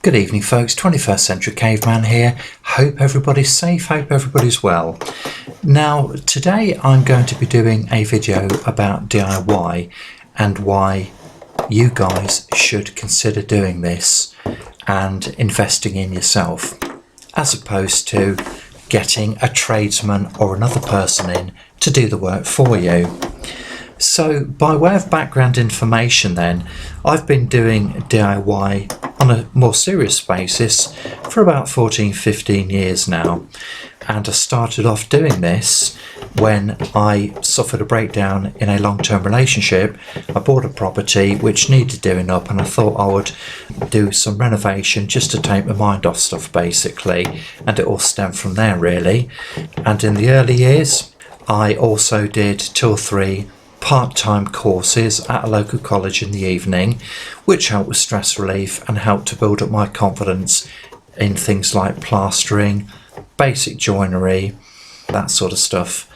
Good evening folks, 21st Century Caveman here. Hope everybody's safe, hope everybody's well. Now today I'm going to be doing a video about DIY and why you guys should consider doing this and investing in yourself, as opposed to getting a tradesman or another person in to do the work for you. So by way of background information then, I've been doing DIY on a more serious basis for about 14-15 years now, and I started off doing this when I suffered a breakdown in a long-term relationship. I bought a property which needed doing up, and I thought I would do some renovation just to take my mind off stuff basically, and it all stemmed from there really. And in the early years I also did 2 or 3 part-time courses at a local college in the evening, which helped with stress relief and helped to build up my confidence in things like plastering, basic joinery, that sort of stuff.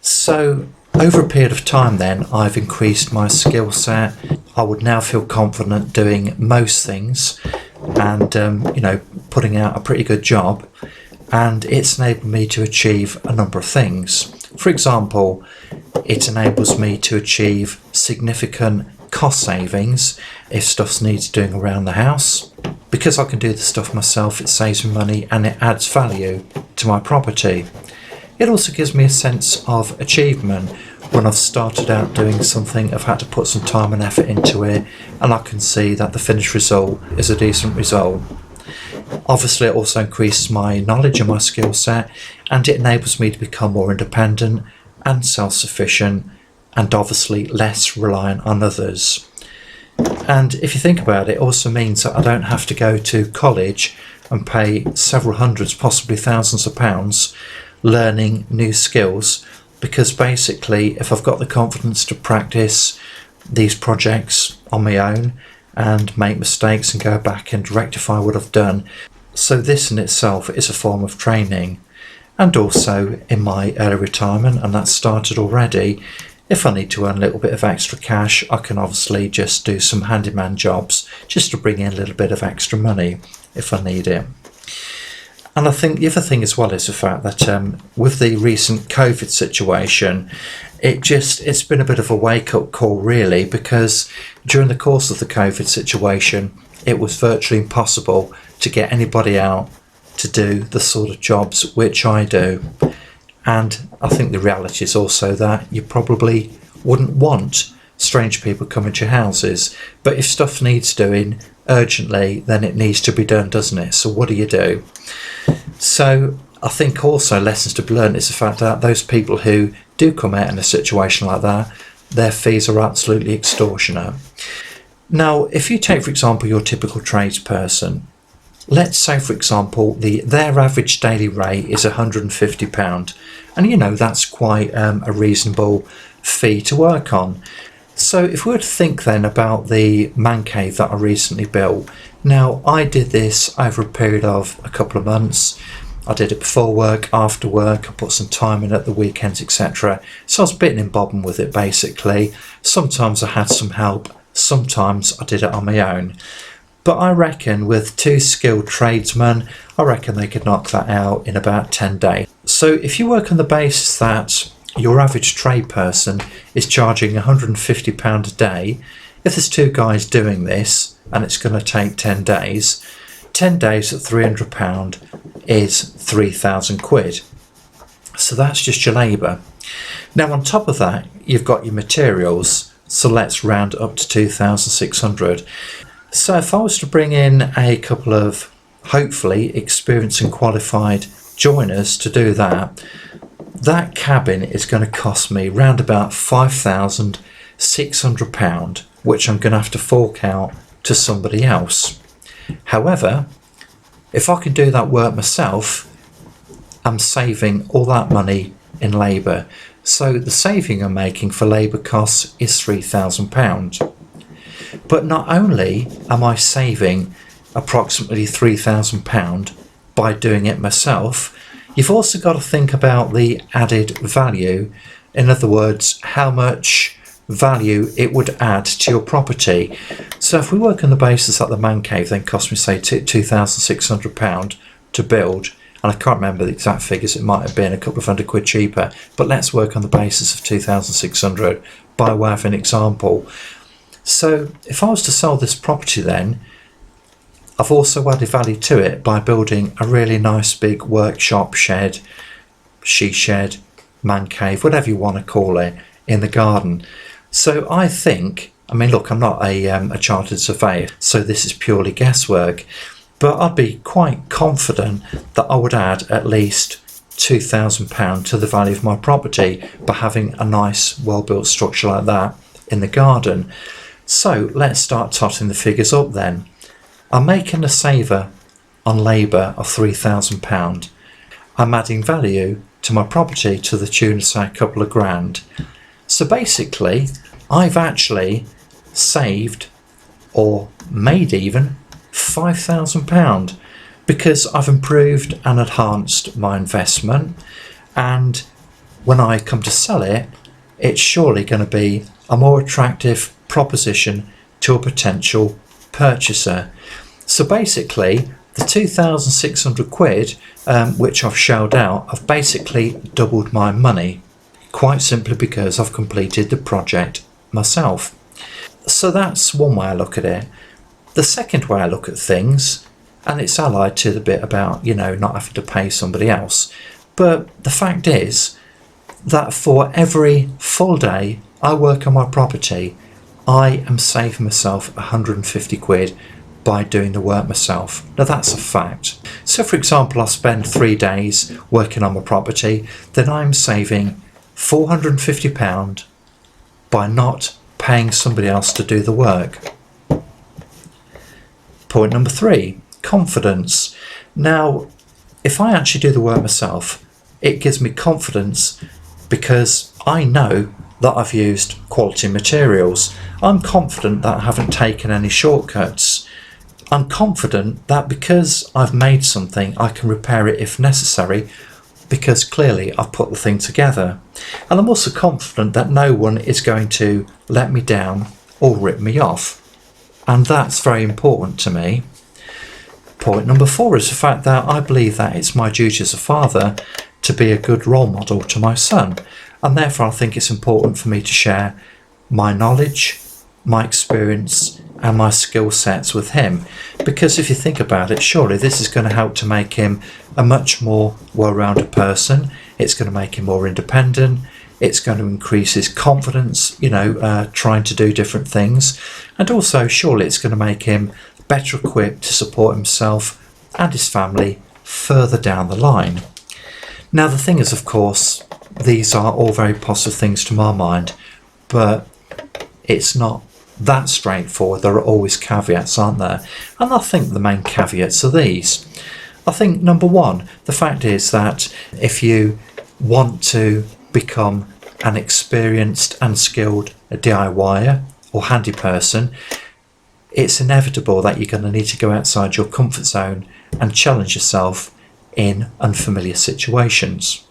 So over a period of time then, I've increased my skill set. I would now feel confident doing most things and putting out a pretty good job, and it's enabled me to achieve a number of things. For example, it enables me to achieve significant cost savings if stuff needs doing around the house. Because I can do the stuff myself, it saves me money and it adds value to my property. It also gives me a sense of achievement when I've started out doing something. I've had to put some time and effort into it, and I can see that the finished result is a decent result. Obviously it also increases my knowledge and my skill set, and it enables me to become more independent and self-sufficient, and obviously less reliant on others. And if you think about it, it also means that I don't have to go to college and pay several hundreds, possibly thousands of pounds learning new skills, because basically if I've got the confidence to practice these projects on my own and make mistakes and go back and rectify what I've done, so this in itself is a form of training. And also in my early retirement, and that started already, if I need to earn a little bit of extra cash, I can obviously just do some handyman jobs just to bring in a little bit of extra money if I need it. And I think the other thing as well is the fact that with the recent COVID situation, it's been a bit of a wake-up call really, because during the course of the COVID situation it was virtually impossible to get anybody out to do the sort of jobs which I do. And I think the reality is also that you probably wouldn't want strange people coming to your houses, but if stuff needs doing urgently, then it needs to be done, doesn't it? So what do? So I think also lessons to be learned is the fact that those people who do come out in a situation like that, their fees are absolutely extortionate. Now if you take for example your typical tradesperson, let's say for example their average daily rate is £150, and that's quite a reasonable fee to work on. So if we were to think then about the man cave that I recently built, now I did this over a period of a couple of months. I did it before work, after work, I put some time in at the weekends, etc. So I was bitten and bobbing with it basically. Sometimes I had some help, sometimes I did it on my own. But I reckon with 2 skilled tradesmen, I reckon they could knock that out in about 10 days. So if you work on the basis that your average trade person is charging £150 a day, if there's 2 guys doing this and it's going to take 10 days, 10 days at £300 is 3,000 quid. So that's just your labour. Now on top of that, you've got your materials, so let's round up to 2,600. So if I was to bring in a couple of hopefully experienced and qualified joiners to do that, that cabin is going to cost me round about £5,600, which I'm going to have to fork out to somebody else. However, if I can do that work myself, I'm saving all that money in labour. So the saving I'm making for labour costs is £3,000. But not only am I saving approximately £3,000 by doing it myself, you've also got to think about the added value. In other words, how much value it would add to your property. So if we work on the basis that the man cave then cost me, say, £2,600 to build, and I can't remember the exact figures, it might have been a couple of £100 cheaper, but let's work on the basis of 2,600 by way of an example. So if I was to sell this property then, I've also added value to it by building a really nice big workshop, shed, she shed, man cave, whatever you want to call it, in the garden. So I think, I mean, look, I'm not a chartered surveyor, so this is purely guesswork, but I'd be quite confident that I would add at least £2,000 to the value of my property by having a nice, well-built structure like that in the garden. So let's start totting the figures up then. I'm making a saver on labour of £3,000. I'm adding value to my property to the tune of, say, a couple of grand. So basically, I've actually saved, or made even, £5,000 because I've improved and enhanced my investment, and when I come to sell it, it's surely going to be a more attractive proposition to a potential purchaser. So basically, the £2,600 which I've shelled out, I've basically doubled my money, quite simply because I've completed the project myself. So that's one way I look at it. The second way I look at things, and it's allied to the bit about, you know, not having to pay somebody else, but the fact is that for every full day I work on my property, I am saving myself £150 by doing the work myself. Now that's a fact. So for example, I spend 3 days working on my property, then I'm saving £450 by not paying somebody else to do the work. Point number 3, confidence. Now, if I actually do the work myself, it gives me confidence because I know that I've used quality materials. I'm confident that I haven't taken any shortcuts. I'm confident that because I've made something, I can repair it if necessary, because clearly I've put the thing together. And I'm also confident that no one is going to let me down or rip me off. And that's very important to me. Point number 4 is the fact that I believe that it's my duty as a father to be a good role model to my son. And therefore I think it's important for me to share my knowledge, my experience and my skill sets with him, because if you think about it, surely this is going to help to make him a much more well-rounded person. It's going to make him more independent. It's going to increase his confidence, you know, trying to do different things, and also surely it's going to make him better equipped to support himself and his family further down the line. Now the thing is, of course, these are all very positive things to my mind, but it's not that straightforward. There are always caveats, aren't there? And I think the main caveats are these. I think number 1, the fact is that if you want to become an experienced and skilled DIYer or handy person, it's inevitable that you're going to need to go outside your comfort zone and challenge yourself in unfamiliar situations.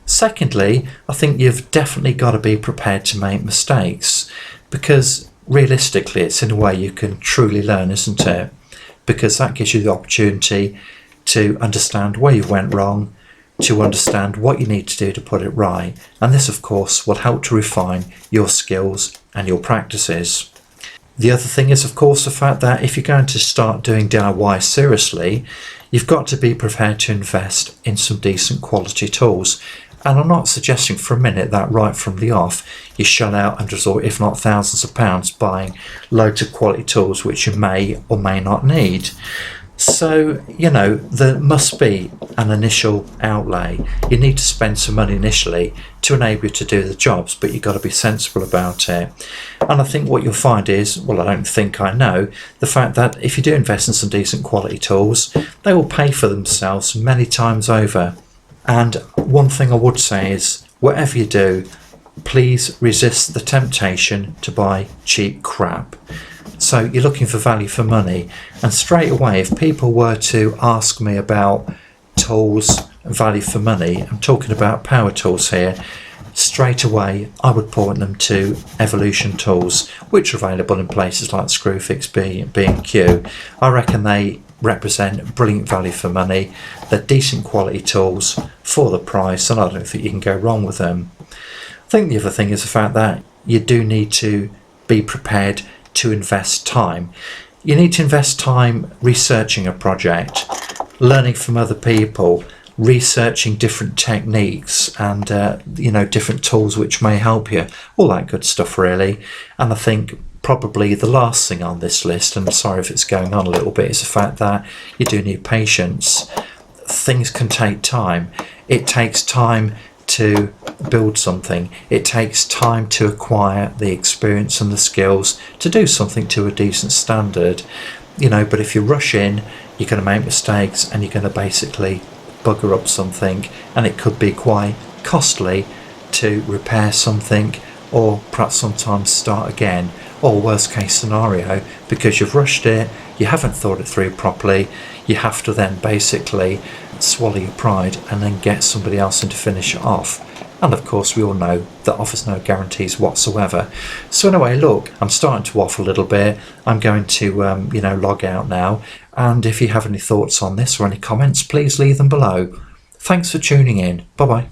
Secondly, I think you've definitely got to be prepared to make mistakes, because realistically it's in a way you can truly learn, isn't it? Because that gives you the opportunity to understand where you went wrong, to understand what you need to do to put it right, and this of course will help to refine your skills and your practices. The other thing is of course the fact that if you're going to start doing DIY seriously, you've got to be prepared to invest in some decent quality tools. And I'm not suggesting for a minute that right from the off you shell out hundreds or if not thousands of pounds buying loads of quality tools which you may or may not need. So, you know, there must be an initial outlay. You need to spend some money initially to enable you to do the jobs, but you've got to be sensible about it. And I think what you'll find is, well, I don't think I know, the fact that if you do invest in some decent quality tools, they will pay for themselves many times over. And one thing I would say is, whatever you do, please resist the temptation to buy cheap crap. So you're looking for value for money, and straight away if people were to ask me about tools and value for money, I'm talking about power tools here, straight away I would point them to Evolution tools, which are available in places like Screwfix, B&Q. I reckon they represent brilliant value for money. They're decent quality tools for the price, and I don't think you can go wrong with them. I think the other thing is the fact that you do need to be prepared to invest time. You need to invest time researching a project, learning from other people, researching different techniques and different tools which may help you, all that good stuff really. And I think probably the last thing on this list, and sorry if it's going on a little bit, is the fact that you do need patience. Things can take time. It takes time to build something. It takes time to acquire the experience and the skills to do something to a decent standard, but if you rush in, you're going to make mistakes and you're going to basically bugger up something, and it could be quite costly to repair something, or perhaps sometimes start again, or worst case scenario, because you've rushed it, you haven't thought it through properly, you have to then basically swallow your pride and then get somebody else in to finish it off. And of course we all know that offers no guarantees whatsoever. So anyway, look, I'm starting to waffle a little bit. I'm going to log out now, and if you have any thoughts on this or any comments, please leave them below. Thanks for tuning in. Bye bye.